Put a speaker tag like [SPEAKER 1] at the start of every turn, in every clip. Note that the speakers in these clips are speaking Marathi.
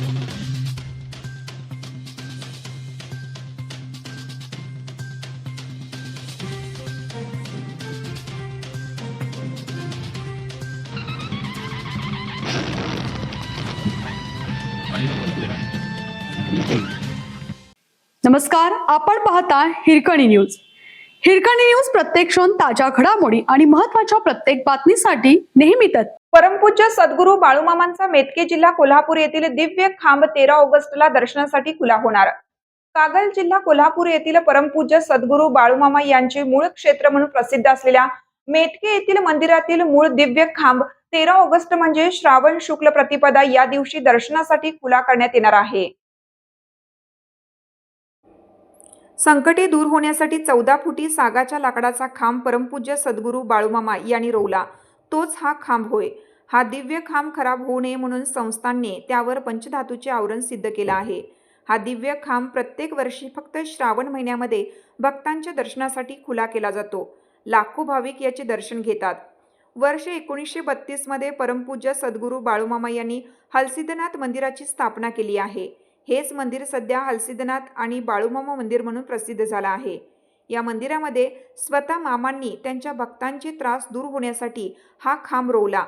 [SPEAKER 1] नमस्कार, आपण पाहता हिरकणी न्यूज. हिरकणी न्यूज प्रत्येक क्षण ताज्या घडामोडी आणि महत्त्वाच्या प्रत्येक बातमीसाठी नेहमी तत्पर.
[SPEAKER 2] परमपूज्य सद्गुरू बाळूमामांचा मेतके जिल्हा कोल्हापूर येथील दिव्य खांब 13 ऑगस्टला दर्शनासाठी खुला होणार. कागल जिल्हा कोल्हापूर येथील परमपूज्य सद्गुरू बाळूमामा यांचे मूळ क्षेत्र म्हणून प्रसिद्ध असलेल्या मेतके येथील मंदिरातील मूळ दिव्य खांब 13 ऑगस्ट म्हणजे श्रावण शुक्ल प्रतिपदा या दिवशी दर्शनासाठी खुला करण्यात येणार आहे. संकटे दूर होण्यासाठी 14 फुटी सागाच्या लाकडाचा खांब परमपूज्य सद्गुरू बाळूमामा यांनी रोवला. तोच हा खांब होय. हा दिव्य खांब खराब होऊ नये म्हणून संस्थांनी त्यावर पंचधातूचे आवरण सिद्ध केलं आहे. हा दिव्य खांब प्रत्येक वर्षी फक्त श्रावण महिन्यामध्ये भक्तांच्या दर्शनासाठी खुला केला जातो. लाखो भाविक याचे दर्शन घेतात. वर्ष 1932 मध्ये परमपूज्य सद्गुरू बाळूमामा यांनी हलसिद्धनाथ मंदिराची स्थापना केली आहे. हेच मंदिर सध्या हलसिद्धनाथ आणि बाळूमामा मंदिर म्हणून प्रसिद्ध झालं आहे. या मंदिरामध्ये स्वतः मामांनी त्यांच्या भक्तांचे त्रास दूर होण्यासाठी हा खांब रोवला.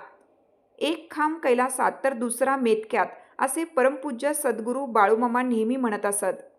[SPEAKER 2] एक खांब कैलासात तर दुसरा मेतक्यात असे परमपूज्य सद्गुरू बाळूमामा नेहमी म्हणत असत.